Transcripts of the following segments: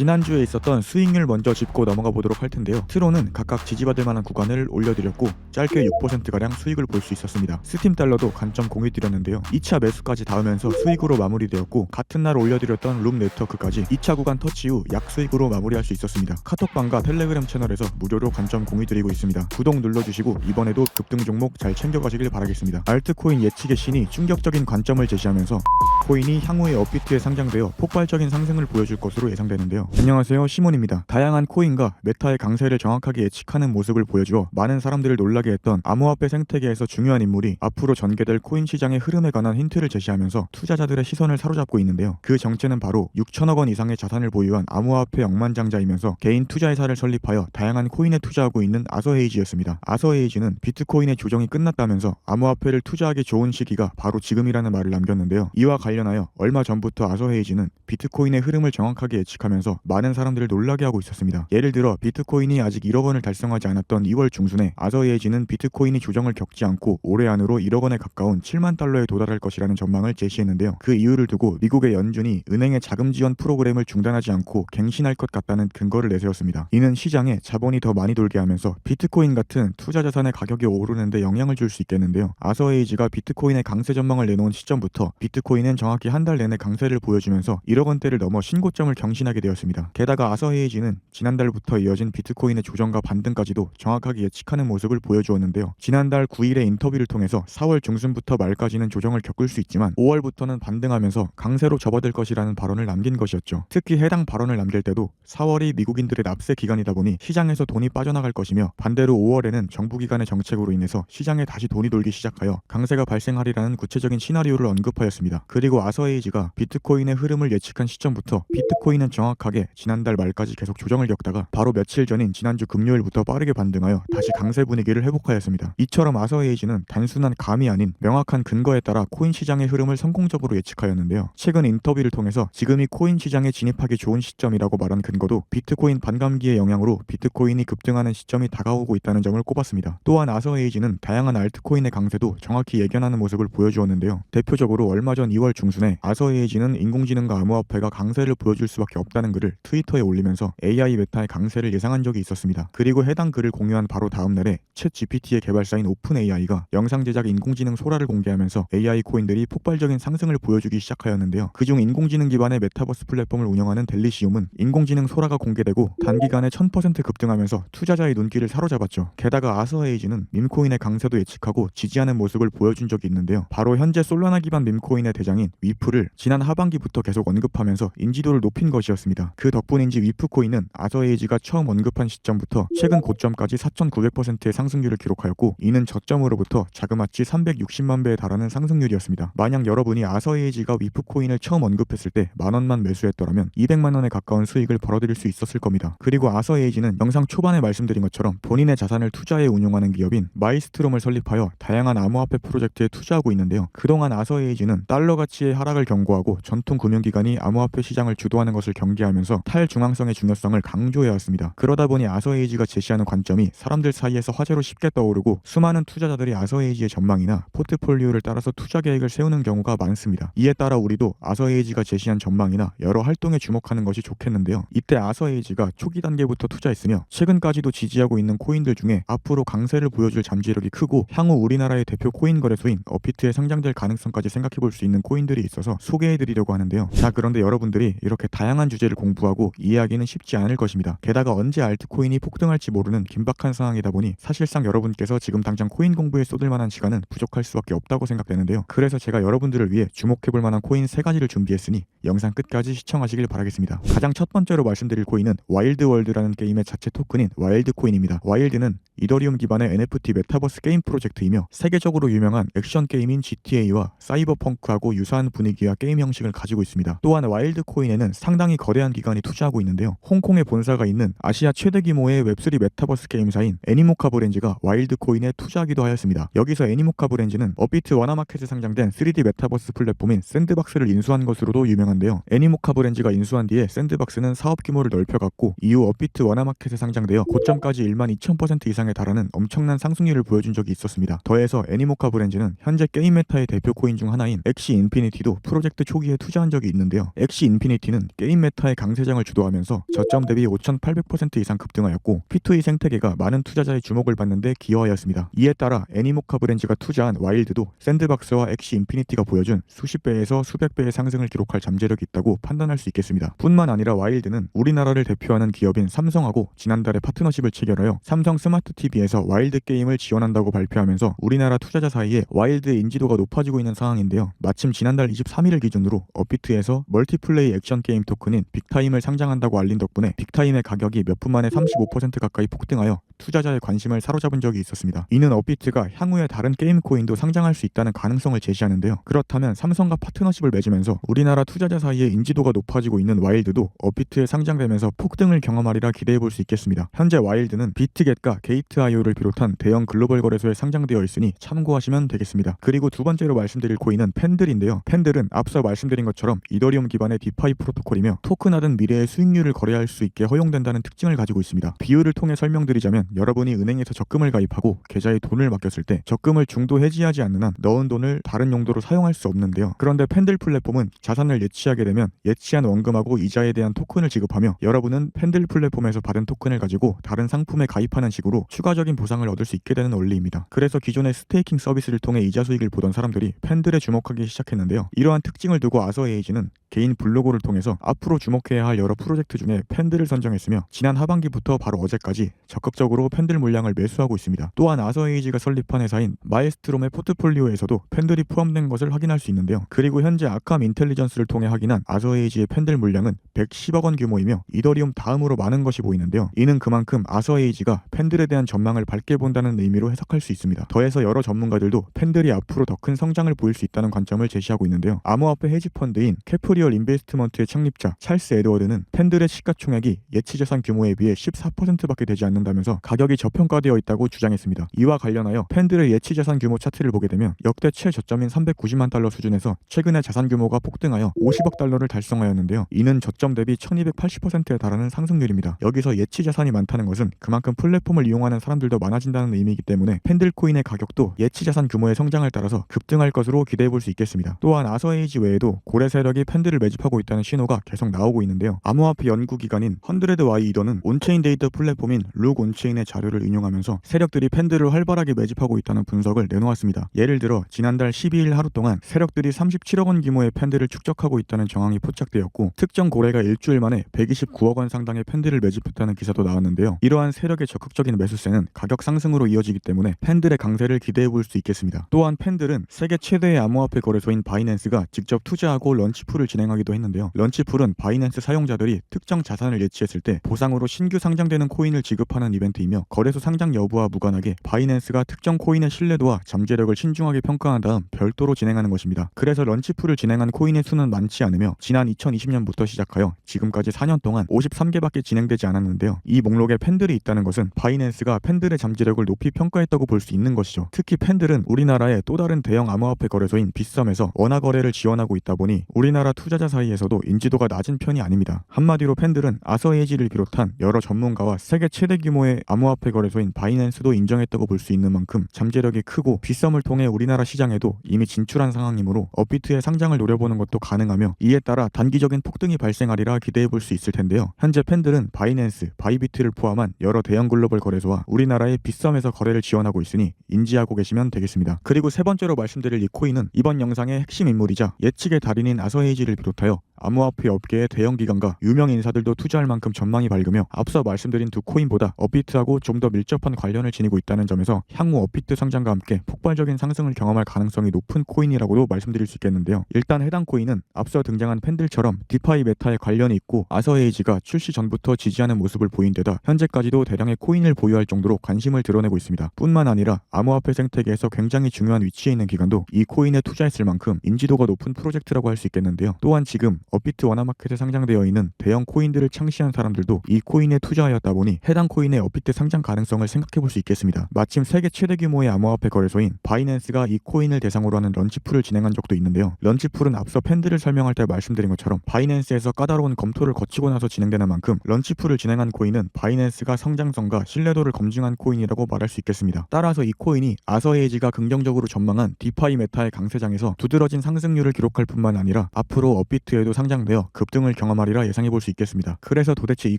지난주에 있었던 수익률 먼저 짚고 넘어가 보도록 할 텐데요. 트론은 각각 지지받을 만한 구간을 올려드렸고 짧게 6%가량 수익을 볼 수 있었습니다. 스팀 달러도 간점 공유드렸는데요. 2차 매수까지 닿으면서 수익으로 마무리되었고 같은 날 올려드렸던 룸 네트워크까지 2차 구간 터치 후 약수익으로 마무리할 수 있었습니다. 카톡방과 텔레그램 채널에서 무료로 간점 공유드리고 있습니다. 구독 눌러주시고 이번에도 급등 종목 잘 챙겨가시길 바라겠습니다. 알트코인 예측의 신이 충격적인 관점을 제시하면서 코인이 향후에 업비트에 상장되어 폭발적인 상승을 보여줄 것으로 예상되는데요. 안녕하세요, 시몬입니다. 다양한 코인과 메타의 강세를 정확하게 예측하는 모습을 보여주어 많은 사람들을 놀라게 했던 암호화폐 생태계에서 중요한 인물이 앞으로 전개될 코인 시장의 흐름에 관한 힌트를 제시하면서 투자자들의 시선을 사로잡고 있는데요. 그 정체는 바로 6천억 원 이상의 자산을 보유한 암호화폐 억만장자이면서 개인 투자회사를 설립하여 다양한 코인에 투자하고 있는 아서헤이지였습니다. 아서헤이지는 비트코인의 조정이 끝났다면서 암호화폐를 투자하기 좋은 시기가 바로 지금이라는 말을 남겼는데요. 이와 관련하여 얼마 전부터 아서헤이지는 비트코인의 흐름을 정확하게 예측하면서 많은 사람들을 놀라게 하고 있었습니다. 예를 들어 비트코인이 아직 1억 원을 달성하지 않았던 2월 중순에 아서헤이지는 비트코인이 조정을 겪지 않고 올해 안으로 1억 원에 가까운 7만 달러에 도달할 것이라는 전망을 제시했는데요. 그 이유를 두고 미국의 연준이 은행의 자금 지원 프로그램을 중단하지 않고 갱신할 것 같다는 근거를 내세웠습니다. 이는 시장에 자본이 더 많이 돌게 하면서 비트코인 같은 투자 자산의 가격이 오르는 데 영향을 줄 수 있겠는데요. 아서헤이지가 비트코인의 강세 전망을 내놓은 시점부터 비트코인은 정확히 한 달 내내 강세를 보여주면서 1억 원대를 넘어 신고점을 경신하게 되었습니다. 게다가 아서헤이지는 지난달부터 이어진 비트코인의 조정과 반등까지도 정확하게 예측하는 모습을 보여주었는데요. 지난달 9일의 인터뷰를 통해서 4월 중순부터 말까지는 조정을 겪을 수 있지만 5월부터는 반등하면서 강세로 접어들 것이라는 발언을 남긴 것이었죠. 특히 해당 발언을 남길 때도 4월이 미국인들의 납세 기간이다 보니 시장에서 돈이 빠져나갈 것이며 반대로 5월에는 정부 기관의 정책으로 인해서 시장에 다시 돈이 돌기 시작하여 강세가 발생하리라는 구체적인 시나리오를 언급하였습니다. 그리고 아서헤이지가 비트코인의 흐름을 예측한 시점부터 비트코인은 정확하게 지난달 말까지 계속 조정을 겪다가 바로 며칠 전인 지난주 금요일부터 빠르게 반등하여 다시 강세 분위기를 회복하였습니다. 이처럼 아서헤이지는 단순한 감이 아닌 명확한 근거에 따라 코인 시장의 흐름을 성공적으로 예측하였는데요. 최근 인터뷰를 통해서 지금이 코인 시장에 진입하기 좋은 시점이라고 말한 근거도 비트코인 반감기의 영향으로 비트코인이 급등하는 시점이 다가오고 있다는 점을 꼽았습니다. 또한 아서헤이지는 다양한 알트코인의 강세도 정확히 예견하는 모습을 보여주었는데요. 대표적으로 얼마 전 2월 중순에 아서헤이지는 인공지능과 암호화폐가 강세를 보여줄 수밖에 없다는 글을 트위터에 올리면서 AI 메타의 강세를 예상한 적이 있었습니다. 그리고 해당 글을 공유한 바로 다음 날에 챗 GPT의 개발사인 오픈AI가 영상 제작 인공지능 소라를 공개하면서 AI 코인들이 폭발적인 상승을 보여주기 시작하였는데요. 그중 인공지능 기반의 메타버스 플랫폼을 운영하는 델리시움은 인공지능 소라가 공개되고 단기간에 1000% 급등하면서 투자자의 눈길을 사로잡았죠. 게다가 아서헤이지는 밈코인의 강세도 예측하고 지지하는 모습을 보여준 적이 있는데요. 바로 현재 솔라나 기반 밈코인의 대장인 위프를 지난 하반기부터 계속 언급하면서 인지도를 높인 것이었습니다. 그 덕분인지 위프코인은 아서헤이지가 처음 언급한 시점부터 최근 고점까지 4900%의 상승률을 기록하였고 이는 저점으로부터 자그마치 360만 배에 달하는 상승률이었습니다. 만약 여러분이 아서헤이지가 위프코인을 처음 언급했을 때 만원만 매수했더라면 200만원에 가까운 수익을 벌어들일 수 있었을 겁니다. 그리고 아서헤이지는 영상 초반에 말씀드린 것처럼 본인의 자산을 투자에 운용하는 기업인 마이스트롬을 설립하여 다양한 암호화폐 프로젝트에 투자하고 있는데요. 그동안 아서헤이지는 달러 가치의 하락을 경고하고 전통 금융기관이 암호화폐 시장을 주도하는 것을 경계하면서 탈중앙성의 중요성을 강조해왔습니다. 그러다 보니 아서헤이지가 제시하는 관점이 사람들 사이에서 화제로 쉽게 떠오르고 수많은 투자자들이 아서헤이지의 전망이나 포트폴리오를 따라서 투자 계획을 세우는 경우가 많습니다. 이에 따라 우리도 아서헤이지가 제시한 전망이나 여러 활동에 주목하는 것이 좋겠는데요. 이때 아서헤이지가 초기 단계부터 투자했으며 최근까지도 지지하고 있는 코인들 중에 앞으로 강세를 보여줄 잠재력이 크고 향후 우리나라의 대표 코인 거래소인 업비트에 상장될 가능성까지 생각해볼 수 있는 코인들이 있어서 소개해드리려고 하는데요. 자, 그런데 여러분들이 이렇게 다양한 주제를 공부하고 이해하기는 쉽지 않을 것입니다. 게다가 언제 알트코인이 폭등할지 모르는 긴박한 상황이다 보니 사실상 여러분께서 지금 당장 코인 공부에 쏟을 만한 시간은 부족할 수밖에 없다고 생각되는데요. 그래서 제가 여러분들을 위해 주목해볼 만한 코인 3가지를 준비했으니 영상 끝까지 시청하시길 바라겠습니다. 가장 첫 번째로 말씀드릴 코인은 와일드월드라는 게임의 자체 토큰인 와일드코인입니다. 와일드는 이더리움 기반의 NFT 메타버스 게임 프로젝트이며 세계적으로 유명한 액션 게임인 GTA와 사이버펑크하고 유사한 분위기와 게임 형식을 가지고 있습니다. 또한 와일드코인에는 상당히 거대한 기관이 투자하고 있는데요. 홍콩에 본사가 있는 아시아 최대 규모의 웹3 메타버스 게임사인 애니모카 브랜즈가 와일드코인에 투자하기도 하였습니다. 여기서 애니모카 브랜즈는 업비트 와나마켓에 상장된 3D 메타버스 플랫폼인 샌드박스를 인수한 것으로도 유명한데요. 애니모카 브랜즈가 인수한 뒤에 샌드박스는 사업 규모를 넓혀갔고 이후 업비트 와나마켓에 상장되어 고점까지 12,000% 이상에 달하는 엄청난 상승률을 보여준 적이 있었습니다. 더해서 애니모카 브랜즈는 현재 게임 메타의 대표 코인 중 하나인 엑시 인피니티도 프로젝트 초기에 투자한 적이 있는데요. 엑시 인피니티는 게임 메타의 강세장을 주도하면서 저점 대비 5,800% 이상 급등하였고 P2E 생태계가 많은 투자자의 주목을 받는 데 기여하였습니다. 이에 따라 애니모카 브랜즈가 투자한 와일드도 샌드박스와 엑시 인피니티가 보여준 수십 배에서 수백 배의 상승을 기록할 잠재력이 있다고 판단할 수 있겠습니다. 뿐만 아니라 와일드는 우리나라를 대표하는 기업인 삼성하고 지난달에 파트너십을 체결하여 삼성 스마트 TV에서 와일드 게임을 지원한다고 발표하면서 우리나라 투자자 사이에 와일드의 인지도가 높아지고 있는 상황인데요. 마침 지난달 23일을 기준으로 업비트에서 멀티플레이 액션 게임 토큰인 빅타임을 상장한다고 알린 덕분에 빅타임의 가격이 몇 분 만에 35% 가까이 폭등하여 투자자의 관심을 사로잡은 적이 있었습니다. 이는 업비트가 향후에 다른 게임 코인도 상장할 수 있다는 가능성을 제시하는데요. 그렇다면 삼성과 파트너십을 맺으면서 우리나라 투자자 사이에 인지도가 높아지고 있는 와일드도 업비트에 상장되면서 폭등을 경험하리라 기대해볼 수 있겠습니다. 현재 와일드는 비트겟과 게이트IO를 비롯한 대형 글로벌 거래소에 상장되어 있으니 참고하시면 되겠습니다. 그리고 두 번째로 말씀드릴 코인은 팬들인데요. 팬들은 앞서 말씀드린 것처럼 이더리움 기반의 디파이 프로토콜이며 토큰화된 미래의 수익률을 거래할 수 있게 허용된다는 특징을 가지고 있습니다. 비율을 통해 설명드리자면 여러분이 은행에서 적금을 가입하고 계좌에 돈을 맡겼을 때 적금을 중도 해지하지 않는 한 넣은 돈을 다른 용도로 사용할 수 없는데요. 그런데 팬들 플랫폼은 자산을 예치하게 되면 예치한 원금하고 이자에 대한 토큰을 지급하며 여러분은 팬들 플랫폼에서 받은 토큰을 가지고 다른 상품에 가입하는 식으로 추가적인 보상을 얻을 수 있게 되는 원리입니다. 그래서 기존의 스테이킹 서비스를 통해 이자 수익을 보던 사람들이 팬들에 주목하기 시작했는데요. 이러한 특징을 두고 아서에이지는 개인 블로그를 통해서 앞으로 주목해야 할 여러 프로젝트 중에 팬들을 선정했으며 지난 하반기부터 바로 어제까지 적극적으로 팬들 물량을 매수하고 있습니다. 또한 아서에이지가 설립한 회사인 마에스트롬의 포트폴리오에서도 팬들이 포함된 것을 확인할 수 있는데요. 그리고 현재 아캄 인텔리전스를 통해 확인한 아서에이지의 팬들 물량은 110억 원 규모이며 이더리움 다음으로 많은 것이 보이는데요. 이는 그만큼 아서에이지가 팬들에 대한 전망을 밝게 본다는 의미로 해석할 수 있습니다. 더해서 여러 전문가들도 팬들이 앞으로 더 큰 성장을 보일 수 있다는 관점을 제시하고 있는데요. 암호화폐 헤지펀드인 캐프리얼 인베스트먼트의 창립자 찰스 에드워드는 팬들의 시가총액이 예치자산 규모에 비해 14%밖에 되지 않는다면서 가격이 저평가되어 있다고 주장했습니다. 이와 관련하여 팬들의 예치자산 규모 차트를 보게 되면 역대 최저점인 390만 달러 수준에서 최근에 자산 규모가 폭등하여 50억 달러를 달성하였는데요. 이는 저점 대비 1280%에 달하는 상승률입니다. 여기서 예치자산이 많다는 것은 그만큼 플랫폼을 이용하는 사람들도 많아진다는 의미이기 때문에 팬들 코인의 가격도 예치자산 규모의 성장을 따라서 급등할 것으로 기대해볼 수 있겠습니다. 또한 아서에이지 외에도 고래 세력이 팬들을 매집하고 있다는 신호가 계속 나오고 있는데요. 암호화폐 연구기관인 100Y 이더는 온체인 데이터 플랫폼인 룩 온체인의 자료를 인용하면서 세력들이 팬들을 활발하게 매집하고 있다는 분석을 내놓았습니다. 예를 들어 지난달 12일 하루 동안 세력들이 37억 원 규모의 팬들을 축적하고 있다는 정황이 포착되었고 특정 고래가 일주일 만에 129억 원 상당의 팬들을 매집했다는 기사도 나왔는데요. 이러한 세력의 적극적인 매수세는 가격 상승으로 이어지기 때문에 팬들의 강세를 기대해볼 수 있겠습니다. 또한 팬들은 세계 최대의 암호화폐 거래소인 바이낸스가 직접 투자하고 런치풀을 진행하기도 했는데요. 런치풀은 바이낸스 사용자들이 특정 자산을 예치했을 때 보상으로 신규 상장되는 코인을 지급하는 이벤트이며 거래소 상장 여부와 무관하게 바이낸스가 특정 코인의 신뢰도와 잠재력을 신중하게 평가한 다음 별도로 진행하는 것입니다. 그래서 런치풀을 진행한 코인의 수는 많지 않으며 지난 2020년부터 시작하여 지금까지 4년 동안 53개밖에 진행되지 않았는데요. 이 목록에 팬들이 있다는 것은 바이낸스가 팬들의 잠재력을 높이 평가했다고 볼 수 있는 것이죠. 특히 팬들은 우리나라의 또 다른 대형 암호화폐 거래소인 빗썸에서 원화 거래를 지원하고 있다 보니 우리나라 투자자 사이에서도 인지도가 낮은 편이 아닙니다. 한마디로 팬들은 아서에이지를 비롯한 여러 전문가와 세계 최대 규모의 암호화폐 거래소인 바이낸스도 인정했다고 볼 수 있는 만큼 잠재력이 크고 빗썸을 통해 우리나라 시장에도 이미 진출한 상황이므로 업비트의 상장을 노려보는 것도 가능하며 이에 따라 단기적인 폭등이 발생하리라 기대해볼 수 있을 텐데요. 현재 팬들은 바이낸스, 바이비트를 포함한 여러 대형 글로벌 거래소와 우리나라의 빗썸에서 거래를 지원하고 있으니 인지하고 계시면 되겠습니다. 그리고 세 번째로 말씀드릴 이 코인은 이번 영상의 핵심 인물이자 예측의 달인인 아서에이지를 비롯하여 암호화폐 업계의 대형 기관과 유명 인사들도 투자할 만큼 전망이 밝으며 앞서 말씀드린 두 코인보다 업비트하고 좀 더 밀접한 관련을 지니고 있다는 점에서 향후 업비트 상장과 함께 폭발적인 상승을 경험할 가능성이 높은 코인이라고도 말씀드릴 수 있겠는데요. 일단 해당 코인은 앞서 등장한 팬들처럼 디파이 메타에 관련이 있고 아서에이지가 출시 전부터 지지하는 모습을 보인 데다 현재까지도 대량의 코인을 보유할 정도로 관심을 드러내고 있습니다. 뿐만 아니라 암호화폐 생태계에서 굉장히 중요한 위치에 있는 기관도 이 코인에 투자했을 만큼 인지도가 높은 프로젝트라고 할 수 있겠는데요. 또한 지금 업비트 원화마켓에 상장되어 있는 대형 코인들을 창시한 사람들도 이 코인에 투자하였다 보니 해당 코인의 업비트 상장 가능성을 생각해볼 수 있겠습니다. 마침 세계 최대 규모의 암호화폐 거래소인 바이낸스가 이 코인을 대상으로 하는 런치풀을 진행한 적도 있는데요. 런치풀은 앞서 팬들을 설명할 때 말씀드린 것처럼 바이낸스에서 까다로운 검토를 거치고 나서 진행되는 만큼 런치풀을 진행한 코인은 바이낸스가 성장성과 신뢰도를 검증한 코인이라고 말할 수 있겠습니다. 따라서 이 코인이 아서에이지가 긍정적으로 전망한 디파이 메타의 강세장에서 두드러진 상승률을 기록할 뿐만 아니라 앞으로 업비트에도 상장되어 급등을 경험하리라 예상해볼 수 있겠습니다. 그래서 도대체 이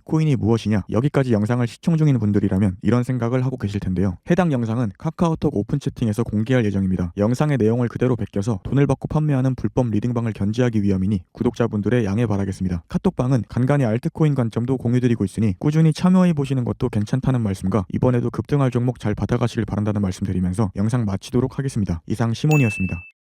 코인이 무엇이냐? 여기까지 영상을 시청 중인 분들이라면 이런 생각을 하고 계실 텐데요. 해당 영상은 카카오톡 오픈 채팅에서 공개할 예정입니다. 영상의 내용을 그대로 베껴서 돈을 받고 판매하는 불법 리딩방을 견제하기 위함이니 구독자분들의 양해 바라겠습니다. 카톡방은 간간히 알트코인 관점도 공유드리고 있으니 꾸준히 참여해보시는 것도 괜찮다는 말씀과 이번에도 급등할 종목 잘 받아가시길 바란다는 말씀드리면서 영상 마치도록 하겠습니다. 이상 시몬이었습니다.